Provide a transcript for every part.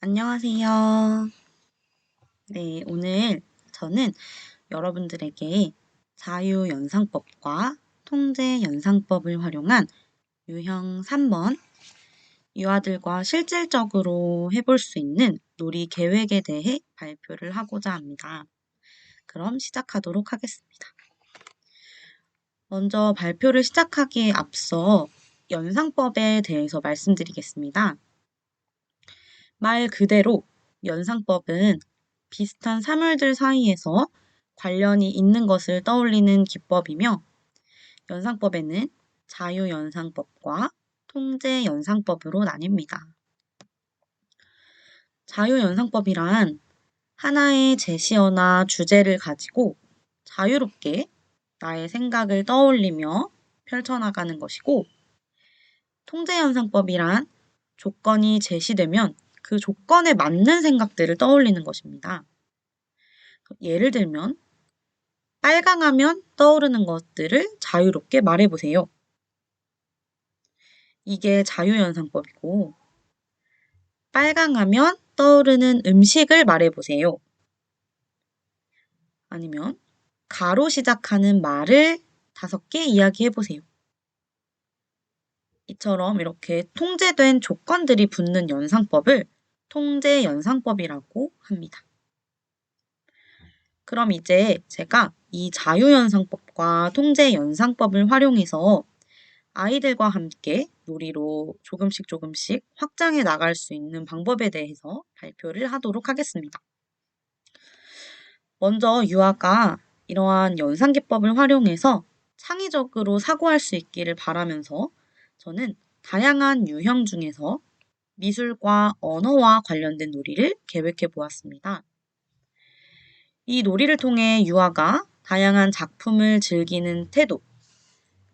안녕하세요. 네, 오늘 저는 여러분들에게 자유연상법과 통제연상법을 활용한 유형 3번 유아들과 실질적으로 해볼 수 있는 놀이 계획에 대해 발표를 하고자 합니다. 그럼 시작하도록 하겠습니다. 먼저 발표를 시작하기에 앞서 연상법에 대해서 말씀드리겠습니다. 말 그대로 연상법은 비슷한 사물들 사이에서 관련이 있는 것을 떠올리는 기법이며, 연상법에는 자유연상법과 통제연상법으로 나뉩니다. 자유연상법이란 하나의 제시어나 주제를 가지고 자유롭게 나의 생각을 떠올리며 펼쳐나가는 것이고, 통제연상법이란 조건이 제시되면 그 조건에 맞는 생각들을 떠올리는 것입니다. 예를 들면 빨강하면 떠오르는 것들을 자유롭게 말해보세요. 이게 자유연상법이고, 빨강하면 떠오르는 음식을 말해보세요. 아니면 가로 시작하는 말을 5개 이야기해보세요. 이처럼 이렇게 통제된 조건들이 붙는 연상법을 통제연상법이라고 합니다. 그럼 이제 제가 이 자유연상법과 통제연상법을 활용해서 아이들과 함께 놀이로 조금씩 확장해 나갈 수 있는 방법에 대해서 발표를 하도록 하겠습니다. 먼저 유아가 이러한 연상기법을 활용해서 창의적으로 사고할 수 있기를 바라면서 저는 다양한 유형 중에서 미술과 언어와 관련된 놀이를 계획해 보았습니다. 이 놀이를 통해 유아가 다양한 작품을 즐기는 태도,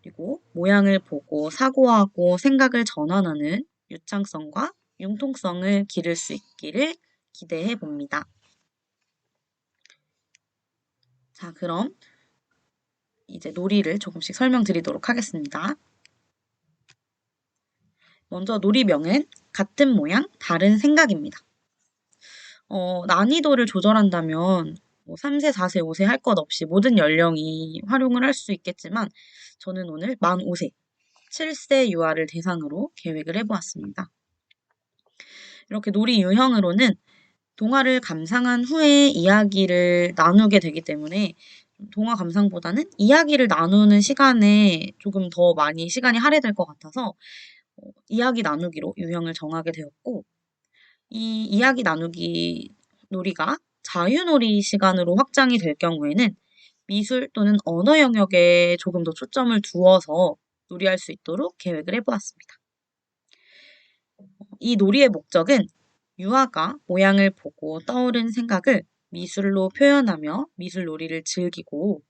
그리고 모양을 보고 사고하고 생각을 전환하는 유창성과 융통성을 기를 수 있기를 기대해 봅니다. 자, 그럼 이제 놀이를 조금씩 설명드리도록 하겠습니다. 먼저 놀이명은 같은 모양, 다른 생각입니다. 난이도를 조절한다면 3세, 4세, 5세 할 것 없이 모든 연령이 활용을 할 수 있겠지만 저는 오늘 만 5세, 7세 유아를 대상으로 계획을 해보았습니다. 이렇게 놀이 유형으로는 동화를 감상한 후에 이야기를 나누게 되기 때문에 동화 감상보다는 이야기를 나누는 시간에 조금 더 많이 시간이 할애될 것 같아서 이야기 나누기로 유형을 정하게 되었고, 이 이야기 나누기 놀이가 자유놀이 시간으로 확장이 될 경우에는 미술 또는 언어 영역에 조금 더 초점을 두어서 놀이할 수 있도록 계획을 해보았습니다. 이 놀이의 목적은 유아가 모양을 보고 떠오른 생각을 미술로 표현하며 미술 놀이를 즐기고,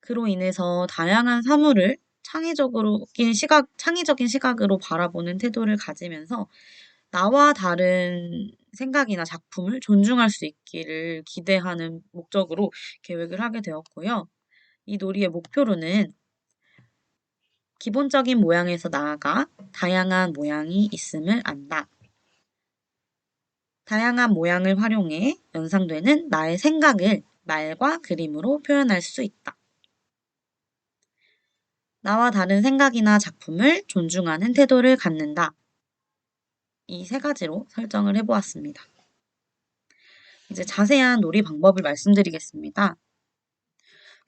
그로 인해서 다양한 사물을 창의적인 시각으로 바라보는 태도를 가지면서 나와 다른 생각이나 작품을 존중할 수 있기를 기대하는 목적으로 계획을 하게 되었고요. 이 놀이의 목표로는 기본적인 모양에서 나아가 다양한 모양이 있음을 안다. 다양한 모양을 활용해 연상되는 나의 생각을 말과 그림으로 표현할 수 있다. 나와 다른 생각이나 작품을 존중하는 태도를 갖는다. 이 3가지로 설정을 해보았습니다. 이제 자세한 놀이 방법을 말씀드리겠습니다.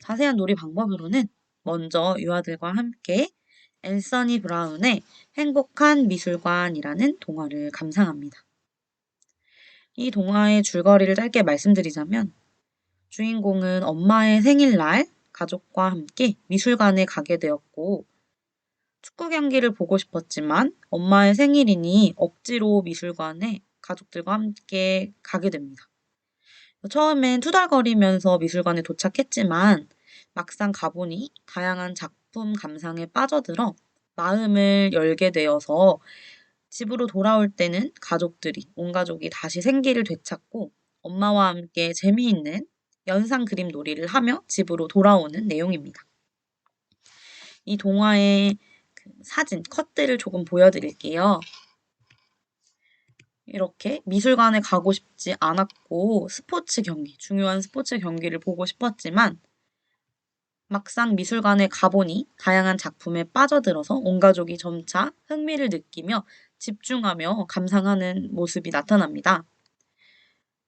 자세한 놀이 방법으로는 먼저 유아들과 함께 앤서니 브라운의 행복한 미술관이라는 동화를 감상합니다. 이 동화의 줄거리를 짧게 말씀드리자면, 주인공은 엄마의 생일날 가족과 함께 미술관에 가게 되었고, 축구 경기를 보고 싶었지만 엄마의 생일이니 억지로 미술관에 가족들과 함께 가게 됩니다. 처음엔 투덜거리면서 미술관에 도착했지만 막상 가보니 다양한 작품 감상에 빠져들어 마음을 열게 되어서 집으로 돌아올 때는 온 가족이 다시 생기를 되찾고 엄마와 함께 재미있는 연상 그림 놀이를 하며 집으로 돌아오는 내용입니다. 이 동화의 사진, 컷들을 조금 보여드릴게요. 이렇게 미술관에 가고 싶지 않았고 스포츠 경기, 중요한 스포츠 경기를 보고 싶었지만 막상 미술관에 가보니 다양한 작품에 빠져들어서 온 가족이 점차 흥미를 느끼며 집중하며 감상하는 모습이 나타납니다.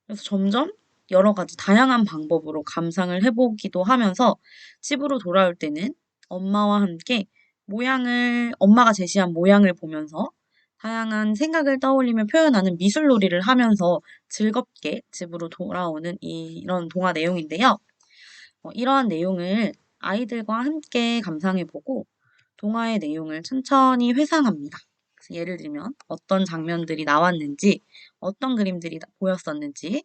그래서 점점 여러 가지 다양한 방법으로 감상을 해보기도 하면서 집으로 돌아올 때는 엄마와 함께 엄마가 제시한 모양을 보면서 다양한 생각을 떠올리며 표현하는 미술놀이를 하면서 즐겁게 집으로 돌아오는 이런 동화 내용인데요. 이러한 내용을 아이들과 함께 감상해보고 동화의 내용을 천천히 회상합니다. 그래서 예를 들면 어떤 장면들이 나왔는지, 어떤 그림들이 보였었는지,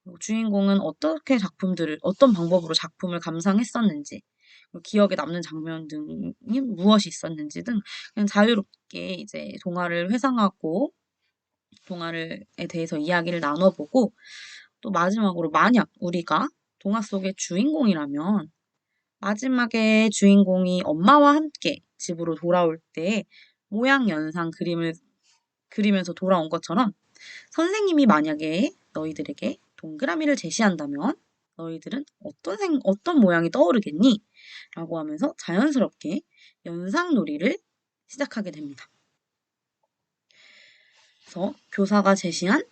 그리고 주인공은 어떤 방법으로 작품을 감상했었는지, 그리고 기억에 남는 장면 등이 무엇이 있었는지 등 그냥 자유롭게 이제 동화를 회상하고 동화에 대해서 이야기를 나눠보고 또 마지막으로 만약 우리가 동화 속의 주인공이라면 마지막에 주인공이 엄마와 함께 집으로 돌아올 때 모양 연상 그림을 그리면서 돌아온 것처럼 선생님이 만약에 너희들에게 동그라미를 제시한다면 너희들은 어떤 모양이 떠오르겠니? 라고 하면서 자연스럽게 연상놀이를 시작하게 됩니다. 그래서 교사가 제시한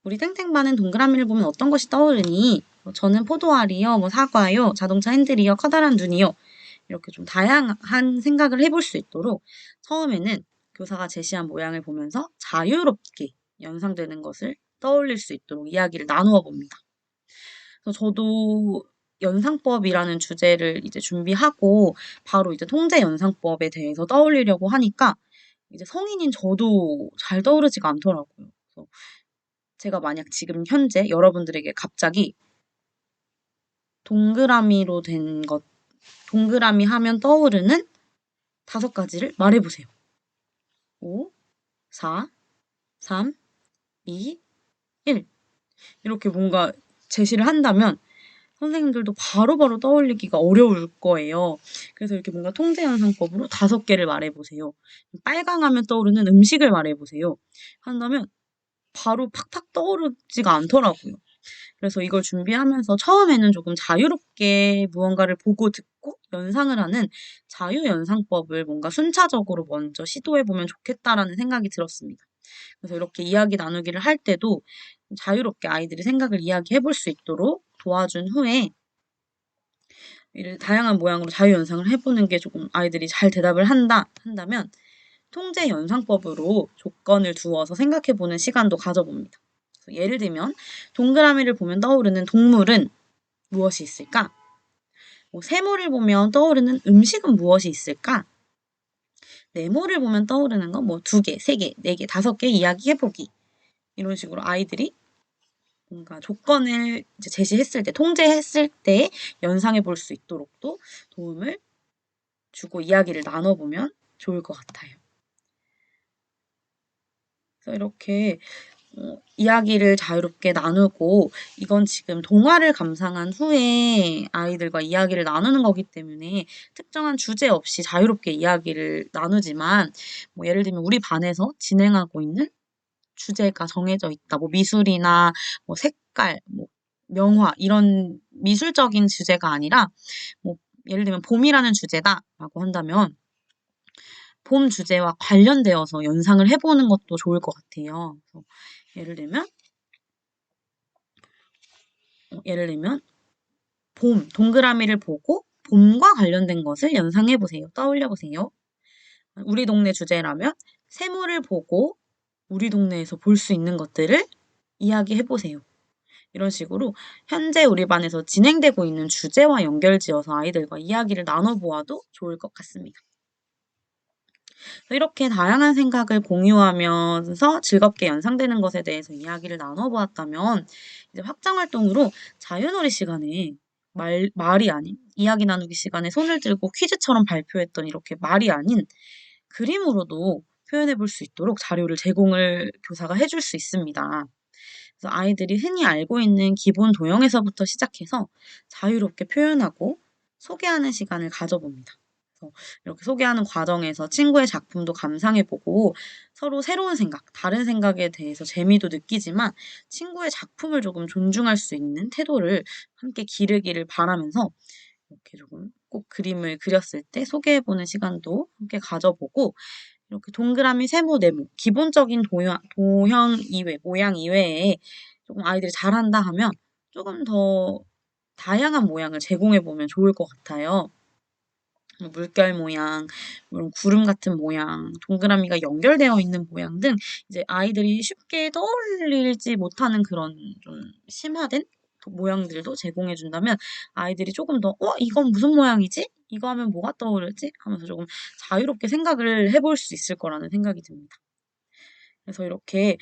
우리 땡땡반은 동그라미를 보면 어떤 것이 떠오르니? 저는 포도알이요, 사과요, 자동차 핸들이요, 커다란 눈이요. 이렇게 좀 다양한 생각을 해볼 수 있도록 처음에는 교사가 제시한 모양을 보면서 자유롭게 연상되는 것을 떠올릴 수 있도록 이야기를 나누어 봅니다. 그래서 저도 연상법이라는 주제를 이제 준비하고 바로 이제 통제 연상법에 대해서 떠올리려고 하니까 이제 성인인 저도 잘 떠오르지가 않더라고요. 그래서 제가 만약 지금 현재 여러분들에게 갑자기 동그라미로 된 것, 동그라미 하면 떠오르는 5가지를 말해보세요. 5, 4, 3, 2, 1. 이렇게 뭔가 제시를 한다면 선생님들도 바로바로 떠올리기가 어려울 거예요. 그래서 이렇게 뭔가 통제연상법으로 5개를 말해보세요. 빨강하면 떠오르는 음식을 말해보세요. 한다면 바로 팍팍 떠오르지가 않더라고요. 그래서 이걸 준비하면서 처음에는 조금 자유롭게 무언가를 보고 듣고 연상을 하는 자유연상법을 뭔가 순차적으로 먼저 시도해보면 좋겠다라는 생각이 들었습니다. 그래서 이렇게 이야기 나누기를 할 때도 자유롭게 아이들이 생각을 이야기해볼 수 있도록 도와준 후에 다양한 모양으로 자유연상을 해보는 게 조금 아이들이 잘 대답을 한다면 통제 연상법으로 조건을 두어서 생각해보는 시간도 가져봅니다. 예를 들면 동그라미를 보면 떠오르는 동물은 무엇이 있을까? 세모를 보면 떠오르는 음식은 무엇이 있을까? 네모를 보면 떠오르는 건 2개, 3개, 4개, 5개 이야기해보기. 이런 식으로 아이들이 뭔가 조건을 이제 제시했을 때, 통제했을 때 연상해 볼 수 있도록도 도움을 주고 이야기를 나눠보면 좋을 것 같아요. 그래서 이렇게 이야기를 자유롭게 나누고 이건 지금 동화를 감상한 후에 아이들과 이야기를 나누는 거기 때문에 특정한 주제 없이 자유롭게 이야기를 나누지만 예를 들면 우리 반에서 진행하고 있는 주제가 정해져 있다. 미술이나 색깔, 명화 이런 미술적인 주제가 아니라 예를 들면 봄이라는 주제다라고 한다면 봄 주제와 관련되어서 연상을 해보는 것도 좋을 것 같아요. 그래서 예를 들면 봄 동그라미를 보고 봄과 관련된 것을 연상해 보세요. 떠올려 보세요. 우리 동네 주제라면 세모를 보고 우리 동네에서 볼 수 있는 것들을 이야기해 보세요. 이런 식으로 현재 우리 반에서 진행되고 있는 주제와 연결지어서 아이들과 이야기를 나눠보아도 좋을 것 같습니다. 이렇게 다양한 생각을 공유하면서 즐겁게 연상되는 것에 대해서 이야기를 나눠보았다면 이제 확장 활동으로 자유놀이 시간에 말이 아닌 이야기 나누기 시간에 손을 들고 퀴즈처럼 발표했던 이렇게 말이 아닌 그림으로도 표현해 볼 수 있도록 자료를 제공을 교사가 해줄 수 있습니다. 그래서 아이들이 흔히 알고 있는 기본 도형에서부터 시작해서 자유롭게 표현하고 소개하는 시간을 가져봅니다. 이렇게 소개하는 과정에서 친구의 작품도 감상해보고 서로 새로운 생각, 다른 생각에 대해서 재미도 느끼지만 친구의 작품을 조금 존중할 수 있는 태도를 함께 기르기를 바라면서 이렇게 조금 꼭 그림을 그렸을 때 소개해보는 시간도 함께 가져보고 이렇게 동그라미, 세모, 네모, 기본적인 도형 이외, 모양 이외에 조금 아이들이 잘한다 하면 조금 더 다양한 모양을 제공해보면 좋을 것 같아요. 물결 모양, 이런 구름 같은 모양, 동그라미가 연결되어 있는 모양 등 이제 아이들이 쉽게 떠올리지 못하는 그런 좀 심화된 모양들도 제공해 준다면 아이들이 조금 더 이건 무슨 모양이지? 이거 하면 뭐가 떠오르지? 하면서 조금 자유롭게 생각을 해볼 수 있을 거라는 생각이 듭니다. 그래서 이렇게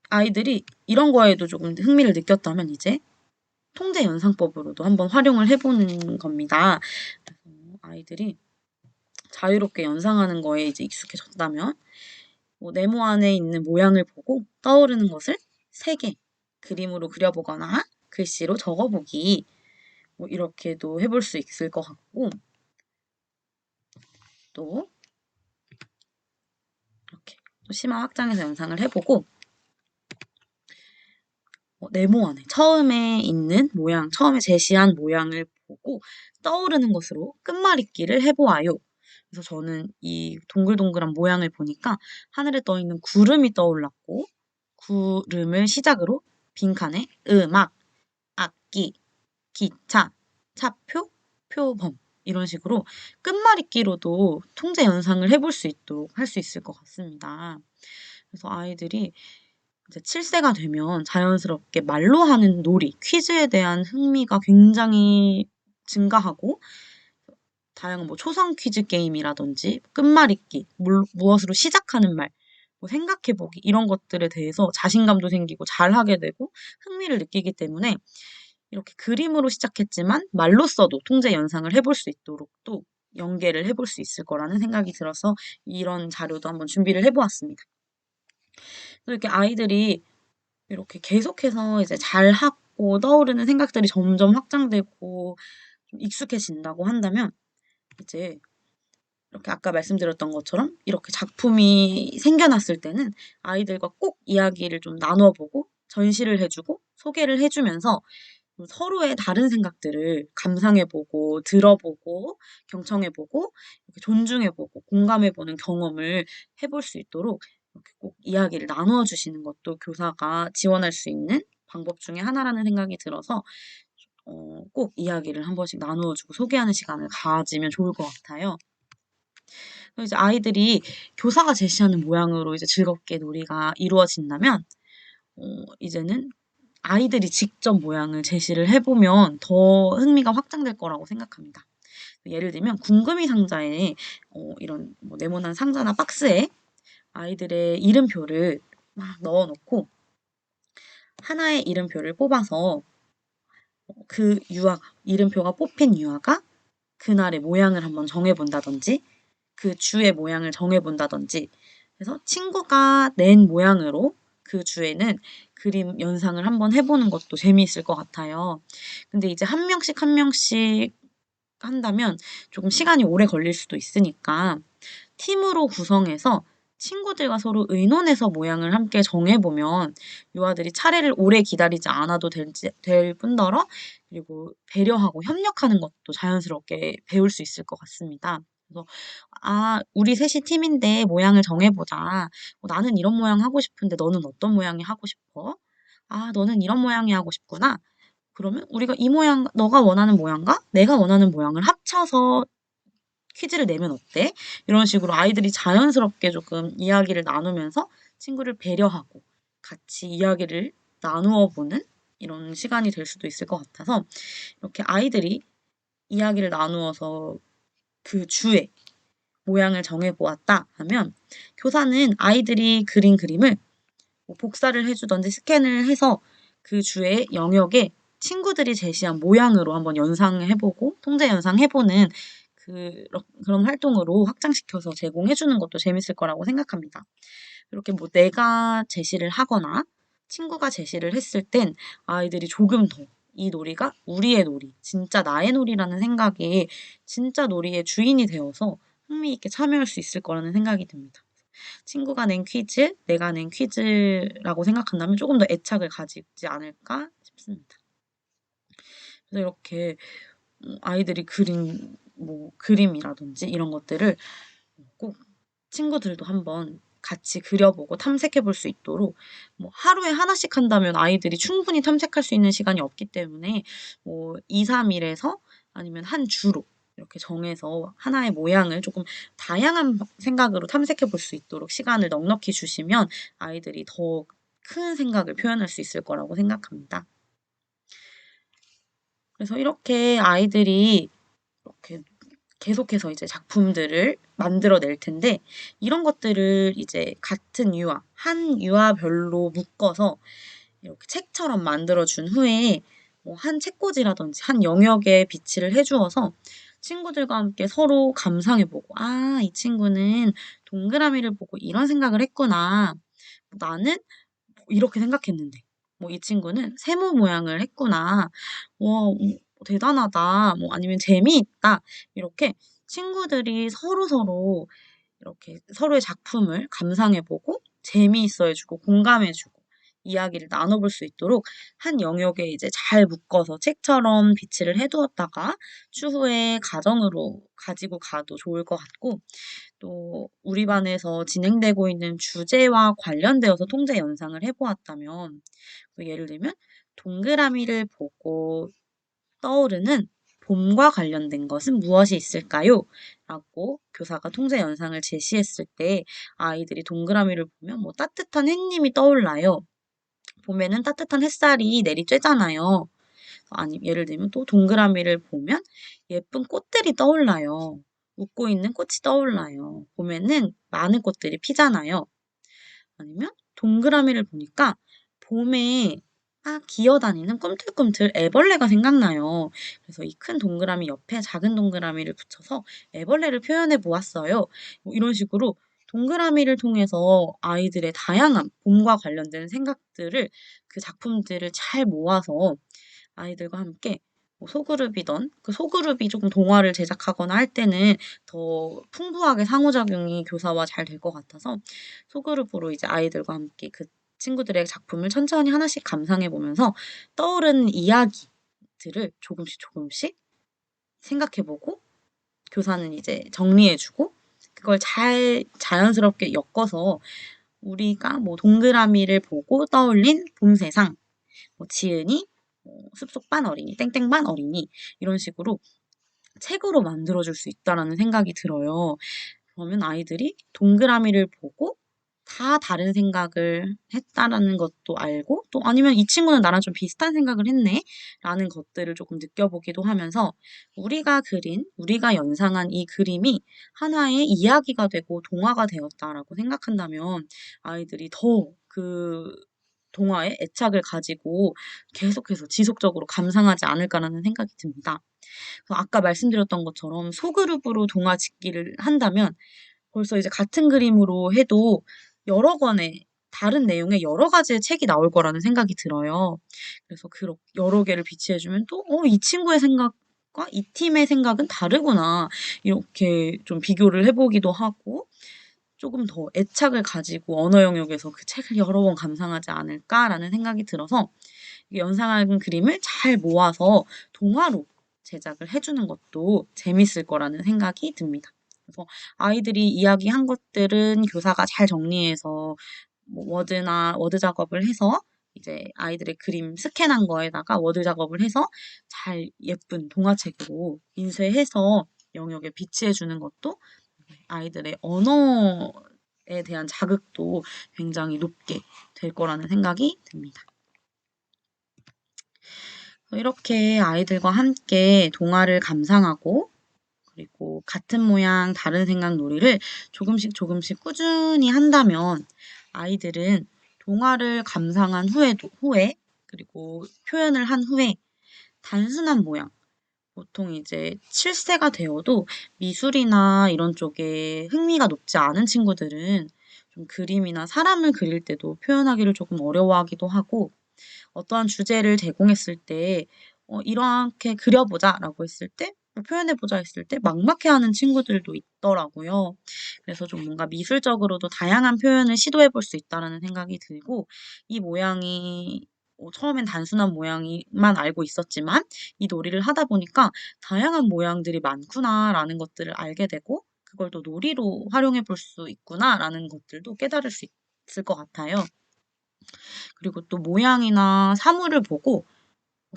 아이들이 이런 거에도 조금 흥미를 느꼈다면 이제 통제 연상법으로도 한번 활용을 해보는 겁니다. 그래서 아이들이 자유롭게 연상하는 거에 이제 익숙해졌다면 뭐 네모 안에 있는 모양을 보고 떠오르는 것을 3개 그림으로 그려보거나 글씨로 적어보기 뭐 이렇게도 해볼 수 있을 것 같고 또 이렇게 또 심화 확장해서 연상을 해보고 네모 안에 처음에 있는 모양, 처음에 제시한 모양을 보고 떠오르는 것으로 끝말잇기를 해보아요. 그래서 저는 이 동글동글한 모양을 보니까 하늘에 떠 있는 구름이 떠올랐고 구름을 시작으로 빈칸에 음악, 악기, 기차, 차표, 표범 이런 식으로 끝말잇기로도 통제 연상을 해볼 수 있도록 할 수 있을 것 같습니다. 그래서 아이들이 이제 7세가 되면 자연스럽게 말로 하는 놀이, 퀴즈에 대한 흥미가 굉장히 증가하고 다양한 뭐 초성 퀴즈 게임이라든지 끝말잇기, 무엇으로 시작하는 말, 뭐 생각해보기 이런 것들에 대해서 자신감도 생기고 잘하게 되고 흥미를 느끼기 때문에 이렇게 그림으로 시작했지만 말로써도 통제 연상을 해볼 수 있도록 또 연계를 해볼 수 있을 거라는 생각이 들어서 이런 자료도 한번 준비를 해보았습니다. 이렇게 아이들이 이렇게 계속해서 이제 잘하고 떠오르는 생각들이 점점 확장되고 좀 익숙해진다고 한다면 이제 이렇게 아까 말씀드렸던 것처럼 이렇게 작품이 생겨났을 때는 아이들과 꼭 이야기를 좀 나눠보고 전시를 해주고 소개를 해주면서 서로의 다른 생각들을 감상해보고 들어보고 경청해보고 이렇게 존중해보고 공감해보는 경험을 해볼 수 있도록 이렇게 꼭 이야기를 나누어 주시는 것도 교사가 지원할 수 있는 방법 중에 하나라는 생각이 들어서 꼭 이야기를 한 번씩 나누어 주고 소개하는 시간을 가지면 좋을 것 같아요. 그래서 이제 아이들이 교사가 제시하는 모양으로 이제 즐겁게 놀이가 이루어진다면 이제는 아이들이 직접 모양을 제시를 해보면 더 흥미가 확장될 거라고 생각합니다. 예를 들면 궁금이 상자에 이런 뭐 네모난 상자나 박스에 아이들의 이름표를 막 넣어놓고 하나의 이름표를 뽑아서 그 이름표가 뽑힌 유아가 그날의 모양을 한번 정해본다든지 그 주의 모양을 정해본다든지 해서 친구가 낸 모양으로 그 주에는 그림 연상을 한번 해보는 것도 재미있을 것 같아요. 근데 이제 한 명씩 한 명씩 한다면 조금 시간이 오래 걸릴 수도 있으니까 팀으로 구성해서 친구들과 서로 의논해서 모양을 함께 정해보면 유아들이 차례를 오래 기다리지 않아도 될 뿐더러 그리고 배려하고 협력하는 것도 자연스럽게 배울 수 있을 것 같습니다. 그래서 우리 셋이 팀인데 모양을 정해보자. 나는 이런 모양 하고 싶은데 너는 어떤 모양이 하고 싶어? 너는 이런 모양이 하고 싶구나. 그러면 우리가 이 모양, 너가 원하는 모양과 내가 원하는 모양을 합쳐서 퀴즈를 내면 어때? 이런 식으로 아이들이 자연스럽게 조금 이야기를 나누면서 친구를 배려하고 같이 이야기를 나누어 보는 이런 시간이 될 수도 있을 것 같아서 이렇게 아이들이 이야기를 나누어서 그 주에 모양을 정해보았다 하면 교사는 아이들이 그린 그림을 뭐 복사를 해주던지 스캔을 해서 그 주의 영역에 친구들이 제시한 모양으로 한번 연상해보고 통제 연상해보는 그런 활동으로 확장시켜서 제공해주는 것도 재밌을 거라고 생각합니다. 이렇게 뭐 내가 제시를 하거나 친구가 제시를 했을 땐 아이들이 조금 더 이 놀이가 우리의 놀이, 진짜 나의 놀이라는 생각에 진짜 놀이의 주인이 되어서 흥미 있게 참여할 수 있을 거라는 생각이 듭니다. 친구가 낸 퀴즈, 내가 낸 퀴즈라고 생각한다면 조금 더 애착을 가지지 않을까 싶습니다. 그래서 이렇게 아이들이 그린 뭐 그림이라든지 이런 것들을 꼭 친구들도 한번 같이 그려보고 탐색해 볼 수 있도록 뭐 하루에 하나씩 한다면 아이들이 충분히 탐색할 수 있는 시간이 없기 때문에 뭐 2, 3일에서 아니면 한 주로 이렇게 정해서 하나의 모양을 조금 다양한 생각으로 탐색해 볼 수 있도록 시간을 넉넉히 주시면 아이들이 더 큰 생각을 표현할 수 있을 거라고 생각합니다. 그래서 이렇게 아이들이 이렇게 계속해서 이제 작품들을 만들어낼 텐데 이런 것들을 이제 같은 유아, 한 유아별로 묶어서 이렇게 책처럼 만들어준 후에 뭐한 책꽂이라든지 한 영역에 비치를 해주어서 친구들과 함께 서로 감상해보고 아, 이 친구는 동그라미를 보고 이런 생각을 했구나. 나는 이렇게 생각했는데 뭐 이 친구는 세모 모양을 했구나. 와, 대단하다. 뭐 아니면 재미있다. 이렇게 친구들이 서로서로 이렇게 서로의 작품을 감상해보고 재미있어 해주고 공감해주고 이야기를 나눠볼 수 있도록 한 영역에 이제 잘 묶어서 책처럼 비치를 해두었다가 추후에 가정으로 가지고 가도 좋을 것 같고 또 우리 반에서 진행되고 있는 주제와 관련되어서 통제 연상을 해보았다면 예를 들면 동그라미를 보고 떠오르는 봄과 관련된 것은 무엇이 있을까요? 라고 교사가 통제 연상을 제시했을 때 아이들이 동그라미를 보면 뭐 따뜻한 햇님이 떠올라요. 봄에는 따뜻한 햇살이 내리쬐잖아요. 아니, 예를 들면 또 동그라미를 보면 예쁜 꽃들이 떠올라요. 웃고 있는 꽃이 떠올라요. 봄에는 많은 꽃들이 피잖아요. 아니면 동그라미를 보니까 봄에 기어다니는 꿈틀꿈틀 애벌레가 생각나요. 그래서 이 큰 동그라미 옆에 작은 동그라미를 붙여서 애벌레를 표현해 보았어요. 뭐 이런 식으로 동그라미를 통해서 아이들의 다양한 봄과 관련된 생각들을 그 작품들을 잘 모아서 아이들과 함께 뭐 소그룹이던 그 소그룹이 조금 동화를 제작하거나 할 때는 더 풍부하게 상호작용이 교사와 잘 될 것 같아서 소그룹으로 이제 아이들과 함께 그 친구들의 작품을 천천히 하나씩 감상해 보면서 떠오른 이야기들을 조금씩 조금씩 생각해 보고 교사는 이제 정리해 주고 그걸 잘 자연스럽게 엮어서 우리가 뭐 동그라미를 보고 떠올린 봄 세상 뭐 지은이, 숲속반 어린이, 땡땡반 어린이 이런 식으로 책으로 만들어줄 수 있다라는 생각이 들어요. 그러면 아이들이 동그라미를 보고 다 다른 생각을 했다라는 것도 알고 또 아니면 이 친구는 나랑 좀 비슷한 생각을 했네 라는 것들을 조금 느껴보기도 하면서 우리가 연상한 이 그림이 하나의 이야기가 되고 동화가 되었다라고 생각한다면 아이들이 더 그 동화에 애착을 가지고 계속해서 지속적으로 감상하지 않을까라는 생각이 듭니다. 아까 말씀드렸던 것처럼 소그룹으로 동화 짓기를 한다면 벌써 이제 같은 그림으로 해도 여러 권의 다른 내용의 여러 가지의 책이 나올 거라는 생각이 들어요. 그래서 여러 개를 비치해주면 또, 이 친구의 생각과 이 팀의 생각은 다르구나. 이렇게 좀 비교를 해보기도 하고, 조금 더 애착을 가지고 언어 영역에서 그 책을 여러 번 감상하지 않을까라는 생각이 들어서 연상한 그림을 잘 모아서 동화로 제작을 해주는 것도 재밌을 거라는 생각이 듭니다. 그래서 아이들이 이야기한 것들은 교사가 잘 정리해서 뭐 워드 작업을 해서 이제 아이들의 그림 스캔한 거에다가 워드 작업을 해서 잘 예쁜 동화책으로 인쇄해서 영역에 비치해 주는 것도 아이들의 언어에 대한 자극도 굉장히 높게 될 거라는 생각이 듭니다. 이렇게 아이들과 함께 동화를 감상하고 그리고 같은 모양 다른 생각 놀이를 조금씩 조금씩 꾸준히 한다면 아이들은 동화를 감상한 후에 그리고 표현을 한 후에 단순한 모양 보통 이제 7세가 되어도 미술이나 이런 쪽에 흥미가 높지 않은 친구들은 좀 그림이나 사람을 그릴 때도 표현하기를 조금 어려워하기도 하고 어떠한 주제를 제공했을 때 이렇게 그려보자라고 했을 때 뭐 표현해보자 했을 때 막막해하는 친구들도 있더라고요. 그래서 좀 뭔가 미술적으로도 다양한 표현을 시도해볼 수 있다라는 생각이 들고 이 모양이 처음엔 단순한 모양이만 알고 있었지만 이 놀이를 하다 보니까 다양한 모양들이 많구나라는 것들을 알게 되고 그걸 또 놀이로 활용해 볼 수 있구나라는 것들도 깨달을 수 있을 것 같아요. 그리고 또 모양이나 사물을 보고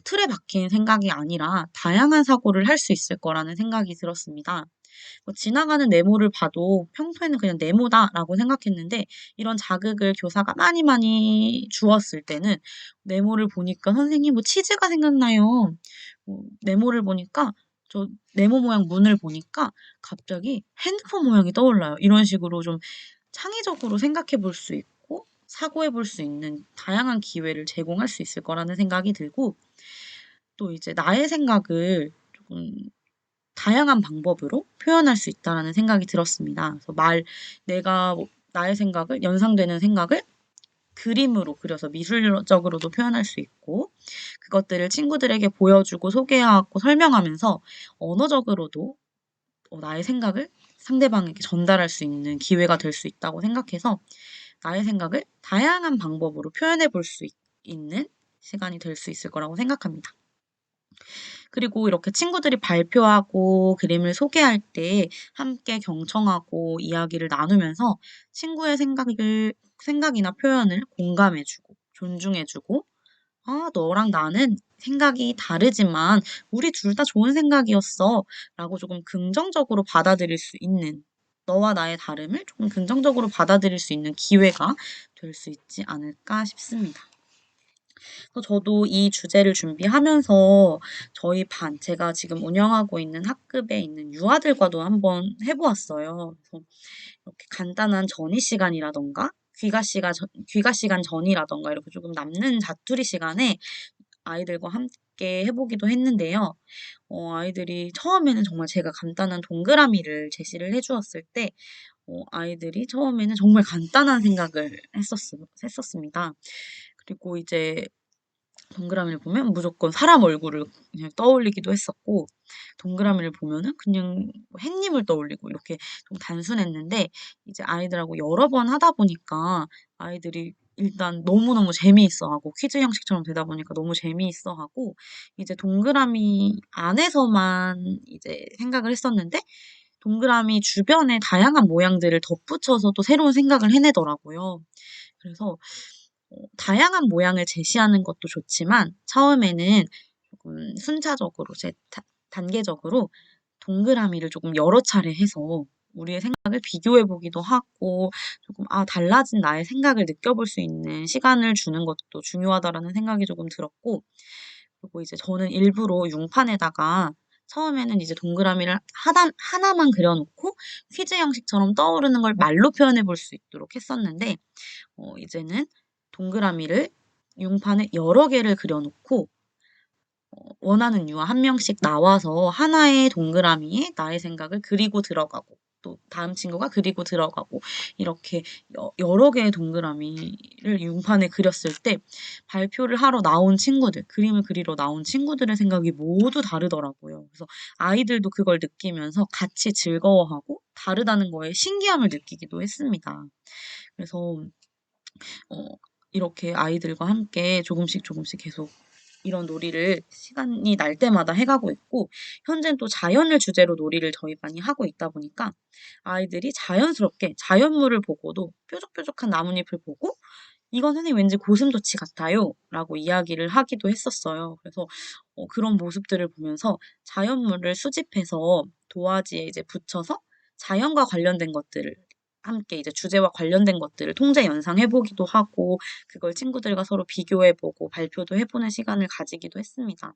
틀에 박힌 생각이 아니라 다양한 사고를 할 수 있을 거라는 생각이 들었습니다. 지나가는 네모를 봐도 평소에는 그냥 네모다라고 생각했는데 이런 자극을 교사가 많이 많이 주었을 때는 네모를 보니까 선생님 뭐 치즈가 생각나요. 네모를 보니까 저 네모 모양 문을 보니까 갑자기 핸드폰 모양이 떠올라요. 이런 식으로 좀 창의적으로 생각해 볼 수 있고 사고해 볼 수 있는 다양한 기회를 제공할 수 있을 거라는 생각이 들고 또 이제 나의 생각을 조금 다양한 방법으로 표현할 수 있다라는 생각이 들었습니다. 그래서 내가 나의 생각을, 연상되는 생각을 그림으로 그려서 미술적으로도 표현할 수 있고, 그것들을 친구들에게 보여주고 소개하고 설명하면서 언어적으로도 나의 생각을 상대방에게 전달할 수 있는 기회가 될 수 있다고 생각해서 나의 생각을 다양한 방법으로 표현해 볼 수 있는 시간이 될 수 있을 거라고 생각합니다. 그리고 이렇게 친구들이 발표하고 그림을 소개할 때 함께 경청하고 이야기를 나누면서 친구의 생각이나 표현을 공감해주고 존중해주고 아, 너랑 나는 생각이 다르지만 우리 둘 다 좋은 생각이었어 라고 조금 긍정적으로 받아들일 수 있는 너와 나의 다름을 조금 긍정적으로 받아들일 수 있는 기회가 될 수 있지 않을까 싶습니다. 그래서 저도 이 주제를 준비하면서 저희 제가 지금 운영하고 있는 학급에 있는 유아들과도 한번 해보았어요. 그래서 이렇게 간단한 전이 시간이라던가 귀가 시간 전이라던가 이렇게 조금 남는 자투리 시간에 아이들과 함께 해보기도 했는데요. 아이들이 처음에는 정말 제가 간단한 동그라미를 제시를 해주었을 때 아이들이 처음에는 정말 간단한 생각을 했었습니다. 그리고 이제 동그라미를 보면 무조건 사람 얼굴을 그냥 떠올리기도 했었고, 동그라미를 보면은 그냥 햇님을 떠올리고 이렇게 좀 단순했는데, 이제 아이들하고 여러 번 하다 보니까 아이들이 일단 너무너무 재미있어하고 퀴즈 형식처럼 되다 보니까 너무 재미있어하고 이제 동그라미 안에서만 이제 생각을 했었는데 동그라미 주변에 다양한 모양들을 덧붙여서 또 새로운 생각을 해내더라고요. 그래서 다양한 모양을 제시하는 것도 좋지만 처음에는 조금 순차적으로 단계적으로 동그라미를 조금 여러 차례 해서 우리의 생각을 비교해 보기도 하고 조금 달라진 나의 생각을 느껴볼 수 있는 시간을 주는 것도 중요하다라는 생각이 조금 들었고 그리고 이제 저는 일부러 융판에다가 처음에는 이제 동그라미를 하나만 그려놓고 퀴즈 형식처럼 떠오르는 걸 말로 표현해 볼 수 있도록 했었는데 이제는 동그라미를 융판에 여러 개를 그려놓고 원하는 유아 한 명씩 나와서 하나의 동그라미에 나의 생각을 그리고 들어가고 또 다음 친구가 그리고 들어가고 이렇게 여러 개의 동그라미를 융판에 그렸을 때 발표를 하러 나온 친구들, 그림을 그리러 나온 친구들의 생각이 모두 다르더라고요. 그래서 아이들도 그걸 느끼면서 같이 즐거워하고 다르다는 거에 신기함을 느끼기도 했습니다. 그래서 어, 이렇게 아이들과 함께 조금씩 조금씩 계속 이런 놀이를 시간이 날 때마다 해가고 있고, 현재는 또 자연을 주제로 놀이를 저희 많이 하고 있다 보니까 아이들이 자연스럽게 자연물을 보고도 뾰족뾰족한 나뭇잎을 보고 이건 선생님 왠지 고슴도치 같아요 라고 이야기를 하기도 했었어요. 그래서 그런 모습들을 보면서 자연물을 수집해서 도화지에 이제 붙여서 자연과 관련된 것들을 함께 이제 주제와 관련된 것들을 통제 연상해보기도 하고 그걸 친구들과 서로 비교해보고 발표도 해보는 시간을 가지기도 했습니다.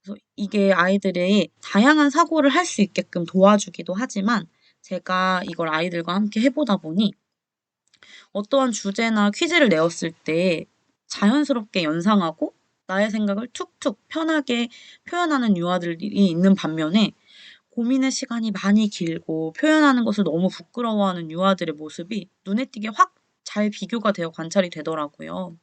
그래서 이게 아이들의 다양한 사고를 할 수 있게끔 도와주기도 하지만 제가 이걸 아이들과 함께 해보다 보니 어떠한 주제나 퀴즈를 내었을 때 자연스럽게 연상하고 나의 생각을 툭툭 편하게 표현하는 유아들이 있는 반면에 고민의 시간이 많이 길고 표현하는 것을 너무 부끄러워하는 유아들의 모습이 눈에 띄게 확 잘 비교가 되어 관찰이 되더라고요.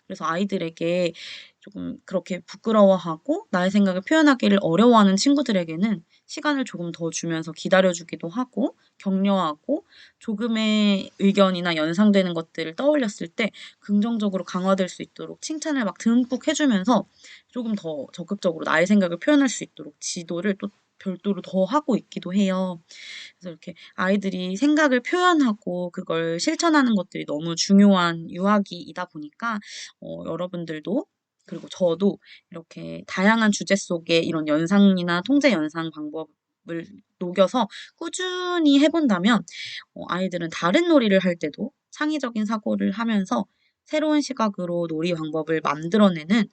그래서 아이들에게 조금 그렇게 부끄러워하고 나의 생각을 표현하기를 어려워하는 친구들에게는 시간을 조금 더 주면서 기다려주기도 하고 격려하고 조금의 의견이나 연상되는 것들을 떠올렸을 때 긍정적으로 강화될 수 있도록 칭찬을 막 듬뿍 해주면서 조금 더 적극적으로 나의 생각을 표현할 수 있도록 지도를 또 별도로 더 하고 있기도 해요. 그래서 이렇게 아이들이 생각을 표현하고 그걸 실천하는 것들이 너무 중요한 유아기이다 보니까 여러분들도 그리고 저도 이렇게 다양한 주제 속에 이런 연상이나 통제 연상 방법을 녹여서 꾸준히 해본다면 아이들은 다른 놀이를 할 때도 창의적인 사고를 하면서 새로운 시각으로 놀이 방법을 만들어내는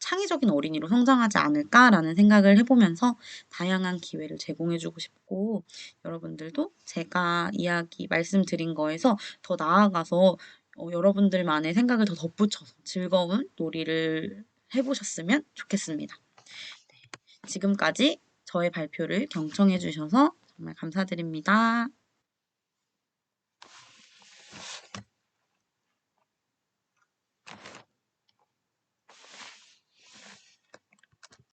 창의적인 어린이로 성장하지 않을까라는 생각을 해보면서 다양한 기회를 제공해주고 싶고 여러분들도 제가 이야기 말씀드린 거에서 더 나아가서 여러분들만의 생각을 더 덧붙여서 즐거운 놀이를 해보셨으면 좋겠습니다. 지금까지 저의 발표를 경청해주셔서 정말 감사드립니다.